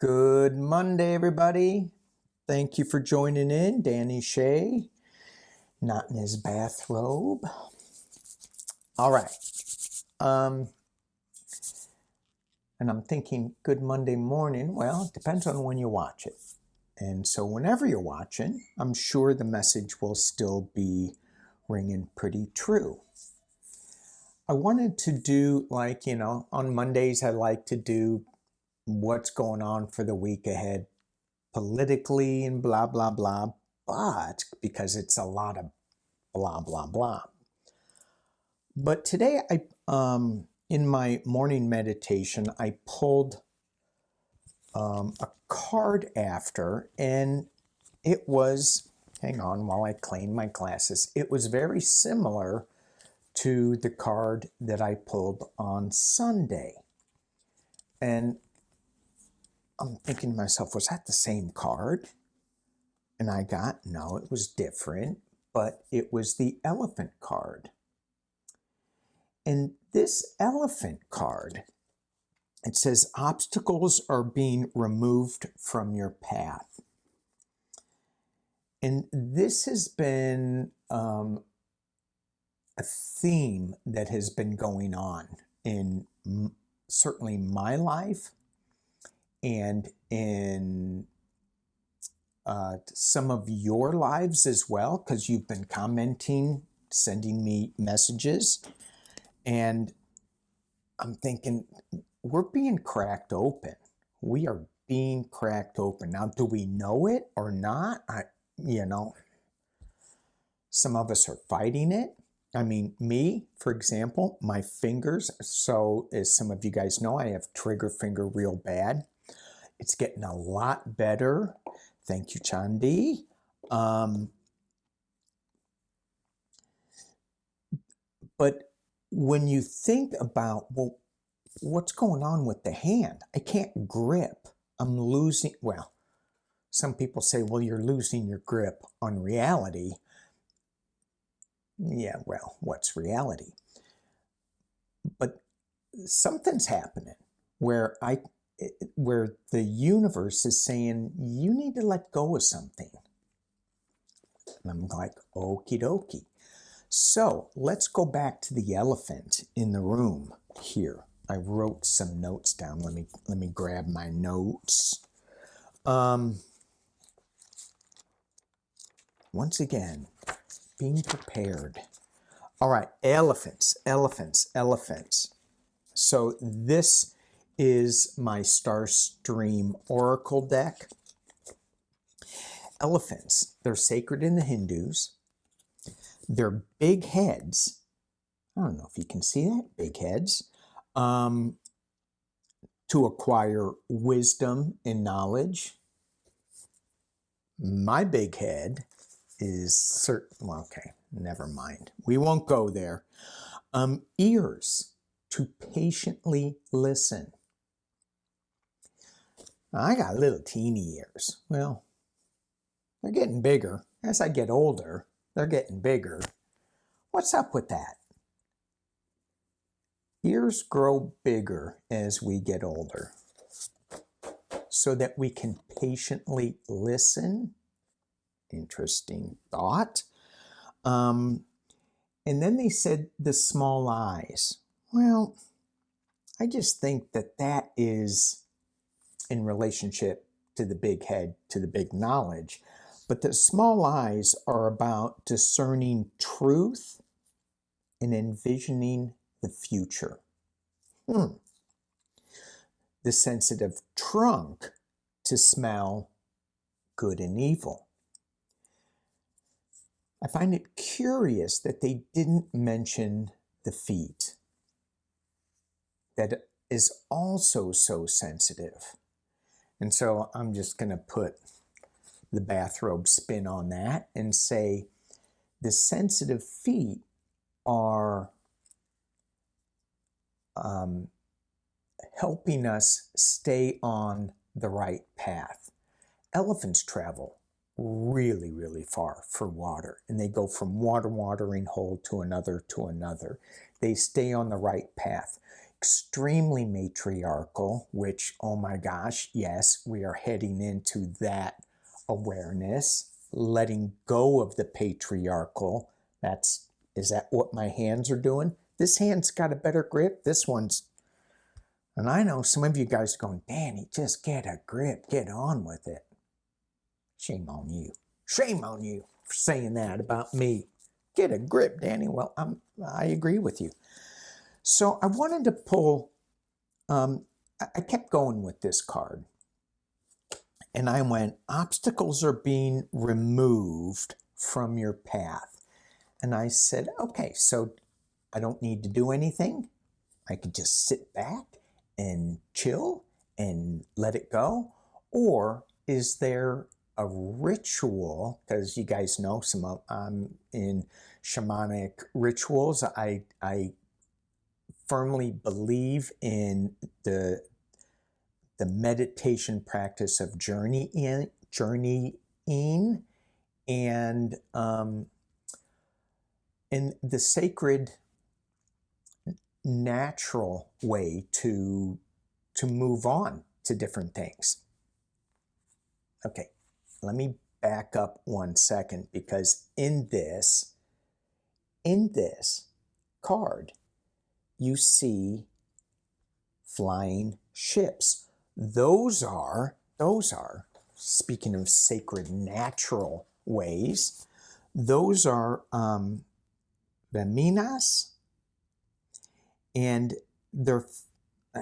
Good Monday, everybody. Thank you for joining in. Danny Shay, not in his bathrobe. All right. And I'm thinking, good Monday morning. Well, it depends on when you watch it. And so whenever you're watching, I'm sure the message will still be ringing pretty true. I wanted to do on Mondays, I like to do what's going on for the week ahead politically and blah, blah, blah, but because it's a lot of blah, blah, blah. But today, in my morning meditation, I pulled a card after, and it was, hang on while I clean my glasses, it was very similar to the card that I pulled on Sunday. And I'm thinking to myself, was that the same card? And I got, no, it was different, but it was the elephant card. And this elephant card, it says obstacles are being removed from your path. And this has been a theme that has been going on in certainly my life and in some of your lives as well, because you've been commenting, sending me messages, and I'm thinking we're being cracked open. We are being cracked open. Now, do we know it or not? Some of us are fighting it. I mean, me, for example, my fingers. So as some of you guys know, I have trigger finger real bad. It's getting a lot better. Thank you, Chandi. But when you think about, well, what's going on with the hand? I can't grip. I'm losing, well, some people say, well, you're losing your grip on reality. Yeah, well, what's reality? But something's happening where the universe is saying, you need to let go of something. And I'm like, okie dokie. So let's go back to the elephant in the room here. I wrote some notes down. Let me grab my notes. Once again, being prepared. All right, elephants. So this is my Starstream Oracle deck. Elephants, they're sacred in the Hindus. They're big heads. I don't know if you can see that, big heads. To acquire wisdom and knowledge. My big head is certain, well, okay, never mind. We won't go there. Ears, to patiently listen. I got little teeny ears. Well, they're getting bigger. As I get older, they're getting bigger. What's up with that? Ears grow bigger as we get older so that we can patiently listen. Interesting thought. And then they said the small eyes. Well, I just think that is in relationship to the big head, to the big knowledge. But the small eyes are about discerning truth and envisioning the future. The sensitive trunk to smell good and evil. I find it curious that they didn't mention the feet. That is also so sensitive. And so I'm just going to put the bathrobe spin on that and say the sensitive feet are helping us stay on the right path. Elephants travel really, really far for water, and they go from watering hole to another. They stay on the right path. extremely matriarchal, which, oh my gosh, yes, we are heading into that awareness, letting go of the patriarchal. Is that what my hands are doing? This hand's got a better grip. This one's, and I know some of you guys are going, Danny, just get a grip, get on with it. Shame on you. Shame on you for saying that about me. Get a grip, Danny. Well, I agree with you. So I wanted to pull, I kept going with this card. And I went, obstacles are being removed from your path. And I said, okay, so I don't need to do anything. I could just sit back and chill and let it go. Or is there a ritual? Because you guys know I'm in shamanic rituals. I firmly believe in the meditation practice of journeying, and in the sacred, natural way to move on to different things. Okay, let me back up 1 second, because in this card, you see flying ships. Those are, speaking of sacred natural ways, those are the minas, and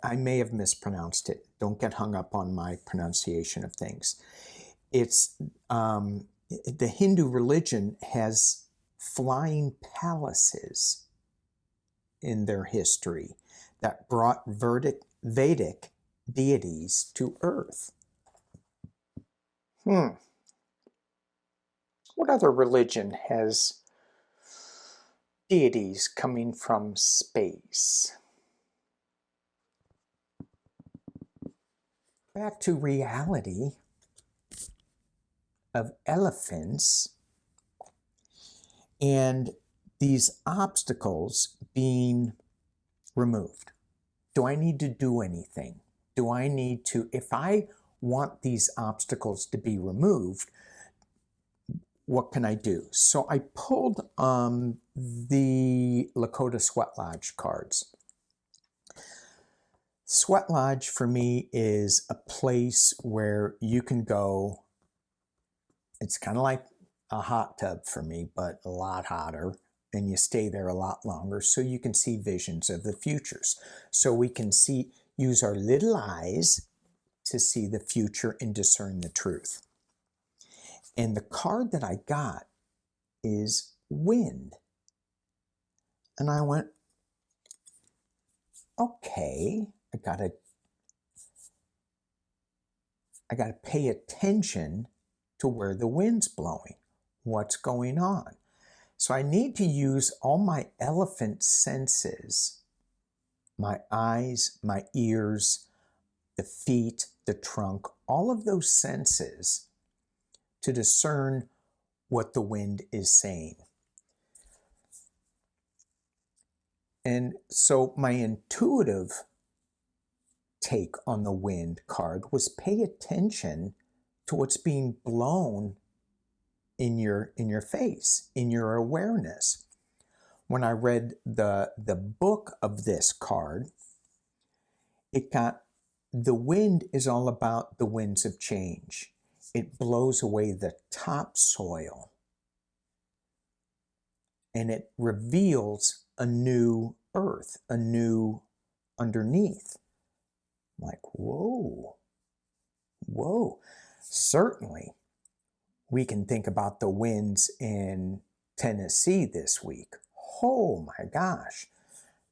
I may have mispronounced it. Don't get hung up on my pronunciation of things. It's, the Hindu religion has flying palaces in their history that brought Vedic deities to Earth. What other religion has deities coming from space? Back to reality of elephants and these obstacles being removed. Do I need to do anything? Do I need to, if I want these obstacles to be removed, what can I do? So I pulled the Lakota Sweat Lodge cards. Sweat Lodge for me is a place where you can go. It's kind of like a hot tub for me, but a lot hotter, and you stay there a lot longer, so you can see visions of the futures. So we can use our little eyes to see the future and discern the truth. And the card that I got is wind. And I went, okay, I gotta pay attention to where the wind's blowing, what's going on. So I need to use all my elephant senses, my eyes, my ears, the feet, the trunk, all of those senses to discern what the wind is saying. And so my intuitive take on the wind card was pay attention to what's being blown in your face, in your awareness. When I read the book of this card, the wind is all about the winds of change. It blows away the topsoil, and it reveals a new earth, a new underneath. I'm like, whoa. Certainly, we can think about the winds in Tennessee this week. Oh my gosh.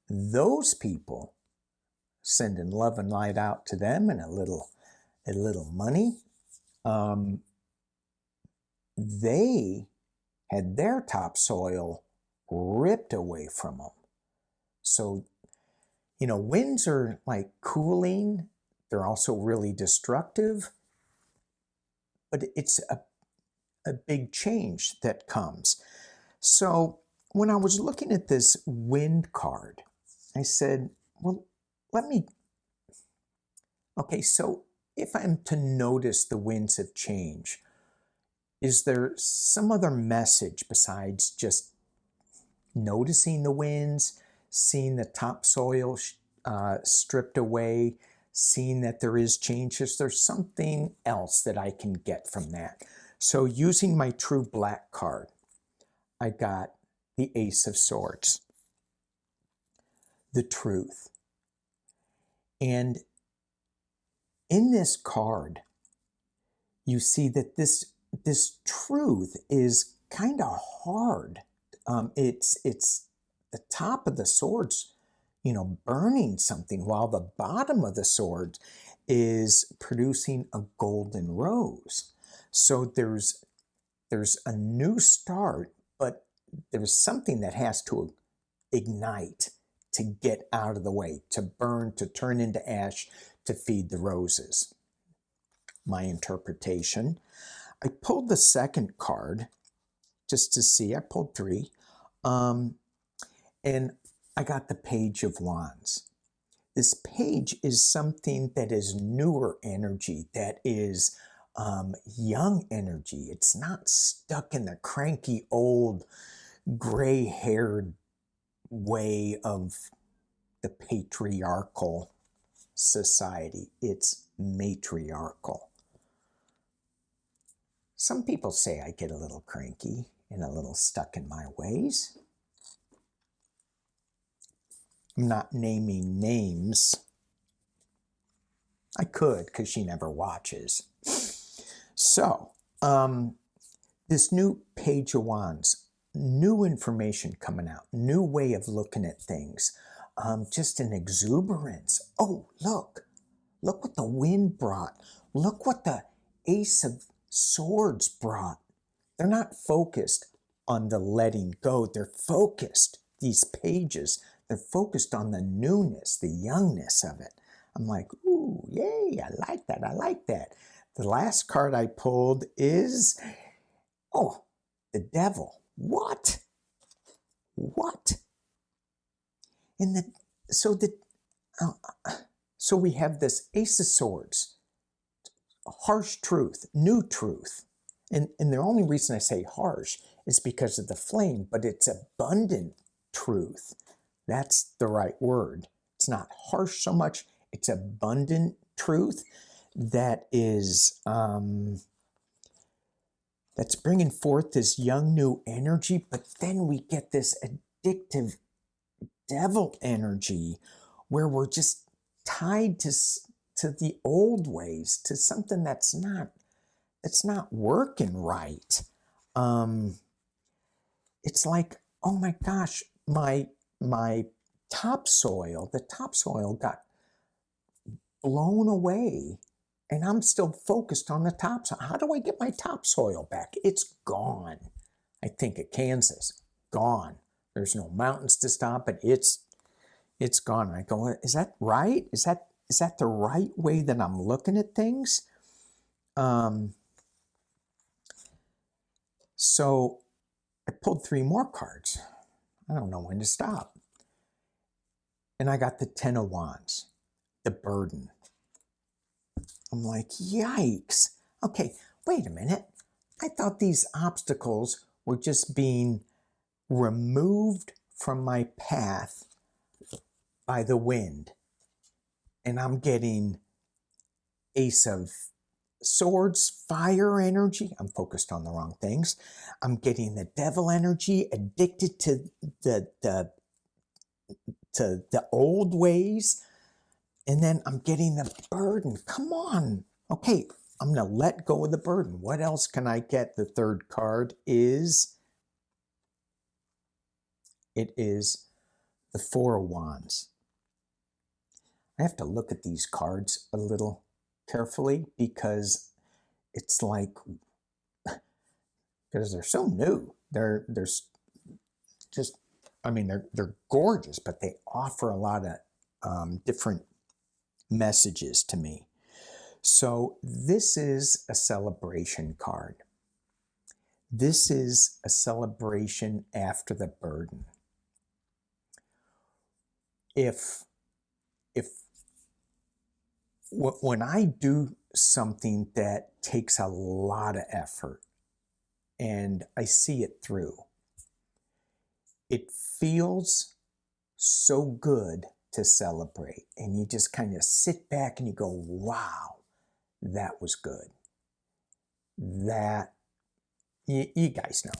Those people, sending love and light out to them and a little money, they had their topsoil ripped away from them. So, winds are like cooling. They're also really destructive. But it's a big change that comes. So when I was looking at this wind card, I said, well, let me, okay, so if I'm to notice the winds of change, is there some other message besides just noticing the winds, seeing the topsoil stripped away, seeing that there is change? Is there something else that I can get from that? So using my True Black card, I got the Ace of Swords, the truth. And in this card, you see that this truth is kind of hard. It's the top of the swords, you know, burning something, while the bottom of the sword is producing a golden rose. So there's a new start, but there's something that has to ignite to get out of the way, to burn, to turn into ash, to feed the roses. My interpretation. I pulled the second card just to see. I pulled three. And I got the Page of Wands. This page is something that is newer energy, that is young energy. It's not stuck in the cranky old gray-haired way of the patriarchal society. It's matriarchal. Some people say I get a little cranky and a little stuck in my ways. I'm not naming names. I could, because she never watches. So, this new Page of Wands, new information coming out, new way of looking at things, just an exuberance. Oh, look what the wind brought. Look what the Ace of Swords brought. They're not focused on the letting go. They're focused, these pages, they're focused on the newness, the youngness of it. I'm like, ooh, yay, I like that, I like that. The last card I pulled is, oh, the Devil. What? And so we have this Ace of Swords, harsh truth, new truth. And the only reason I say harsh is because of the flame, but it's abundant truth. That's the right word. It's not harsh so much, it's abundant truth that is, that's bringing forth this young new energy, but then we get this addictive devil energy where we're just tied to the old ways, to something that's not working right. It's like, oh my gosh, my topsoil, the topsoil got blown away, and I'm still focused on the topsoil. How do I get my topsoil back? It's gone. I think at Kansas, gone. There's no mountains to stop it. It's gone. And I go, is that right? Is that the right way that I'm looking at things? So I pulled three more cards. I don't know when to stop. And I got the Ten of Wands, the burden. I'm like, yikes. Okay, wait a minute. I thought these obstacles were just being removed from my path by the wind. And I'm getting Ace of Swords, fire energy. I'm focused on the wrong things. I'm getting the devil energy, addicted to the old ways. And then I'm getting the burden. Come on. Okay, I'm going to let go of the burden. What else can I get? The third card is, it is the Four of Wands. I have to look at these cards a little carefully, because it's like, because they're so new. They're just, I mean, they're gorgeous, but they offer a lot of different messages to me. So this is a celebration card. This is a celebration after the burden. If when I do something that takes a lot of effort and I see it through, it feels so good to celebrate. And you just kind of sit back and you go, wow, that was good. That, you guys know,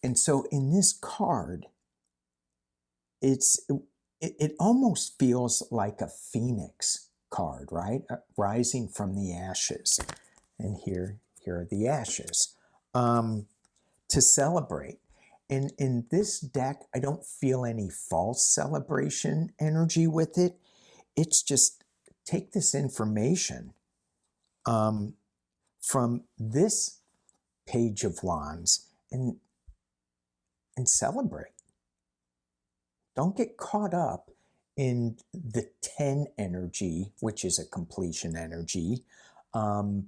and so in this card, it almost feels like a phoenix card, right? Rising from the ashes. And here are the ashes. To celebrate. And in this deck, I don't feel any false celebration energy with it. It's just take this information from this page of wands and celebrate. Don't get caught up in the 10 energy, which is a completion energy, but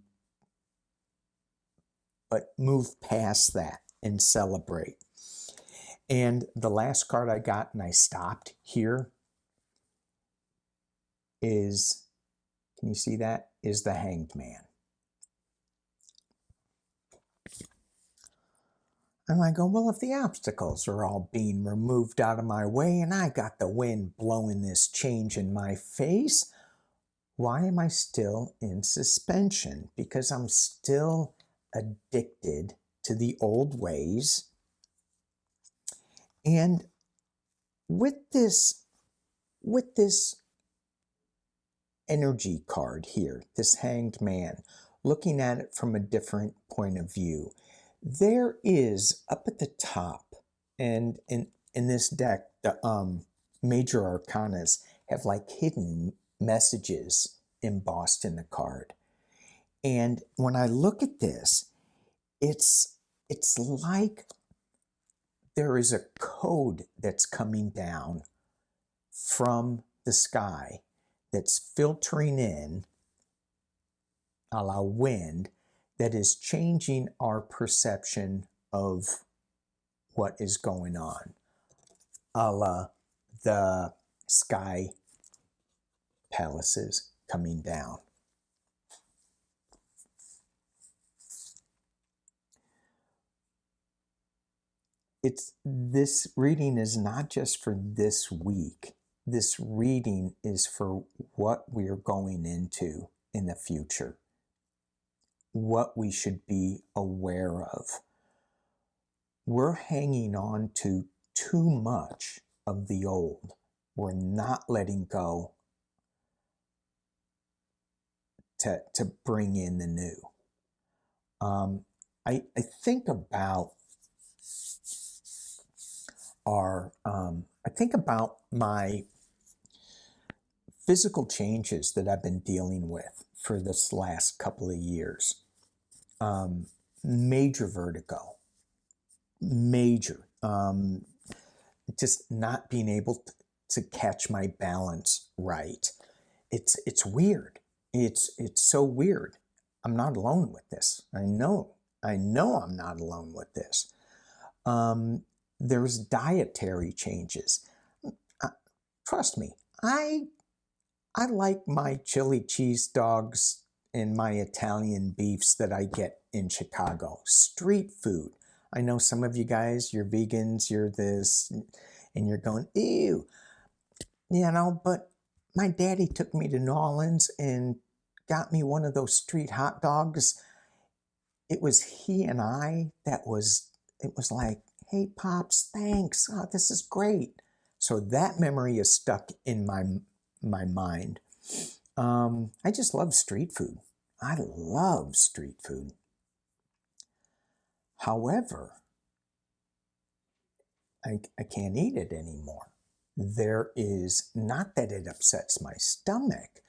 move past that and celebrate. And the last card I got, and I stopped here, is, can you see that? Is the Hanged Man. And I go, well, if the obstacles are all being removed out of my way and I got the wind blowing this change in my face, why am I still in suspension? Because I'm still addicted to the old ways. And with this energy card here, this Hanged Man, looking at it from a different point of view, there is up at the top, and in this deck, the major arcanas have like hidden messages embossed in the card. And when I look at this, it's like there is a code that's coming down from the sky that's filtering in, a la wind, that is changing our perception of what is going on, a la the sky palaces coming down. This reading is not just for this week. This reading is for what we're going into in the future, what we should be aware of. We're hanging on to too much of the old. We're not letting go to bring in the new. I think about I think about my physical changes that I've been dealing with for this last couple of years. Major vertigo, major, just not being able to catch my balance right. It's weird. It's so weird. I'm not alone with this. I know I'm not alone with this. There's dietary changes. Trust me, I like my chili cheese dogs and my Italian beefs that I get in Chicago. Street food. I know some of you guys, you're vegans, you're this, and you're going, ew. You know, but my daddy took me to New Orleans and got me one of those street hot dogs. It was he and I it was like, hey, Pops, thanks. Oh, this is great. So that memory is stuck in my mind. I just love street food. I love street food. However, I can't eat it anymore. There is, not that it upsets my stomach,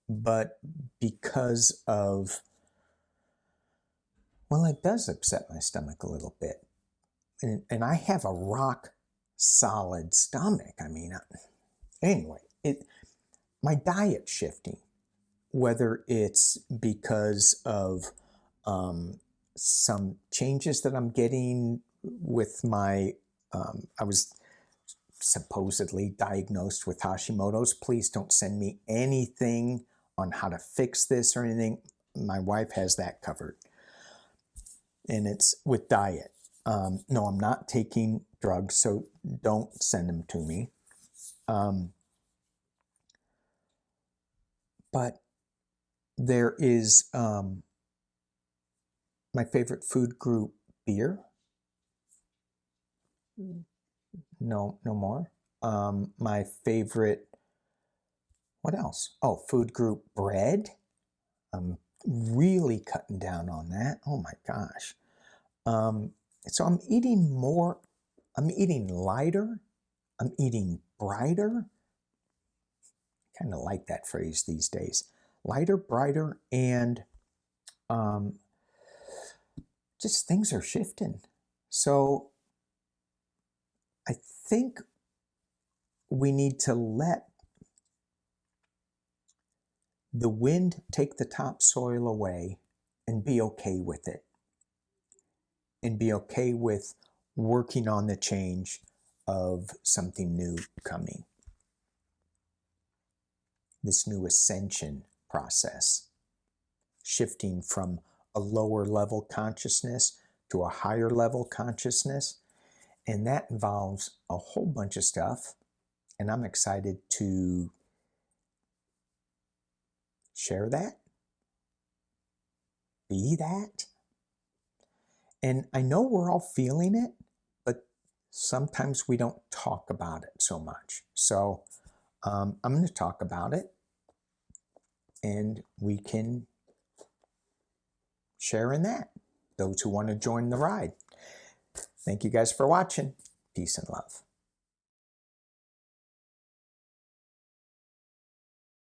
but because of, well, it does upset my stomach a little bit. And I have a rock solid stomach. I mean, anyway, my diet shifting, whether it's because of some changes that I'm getting with my, I was supposedly diagnosed with Hashimoto's. Please don't send me anything on how to fix this or anything. My wife has that covered. And it's with diet. No, I'm not taking drugs, so don't send them to me. But there is my favorite food group, beer. No more. My favorite, what else? Oh, food group, bread. I'm really cutting down on that. Oh my gosh. So I'm eating more, I'm eating lighter, I'm eating brighter. Kind of like that phrase these days. Lighter, brighter, and just things are shifting. So I think we need to let the wind take the topsoil away and be okay with it. And be okay with working on the change of something new coming. This new ascension process. Shifting from a lower level consciousness to a higher level consciousness. And that involves a whole bunch of stuff. And I'm excited to share that. Be that. And I know we're all feeling it, but sometimes we don't talk about it so much. So I'm going to talk about it, and we can share in that. Those who want to join the ride. Thank you guys for watching. Peace and love.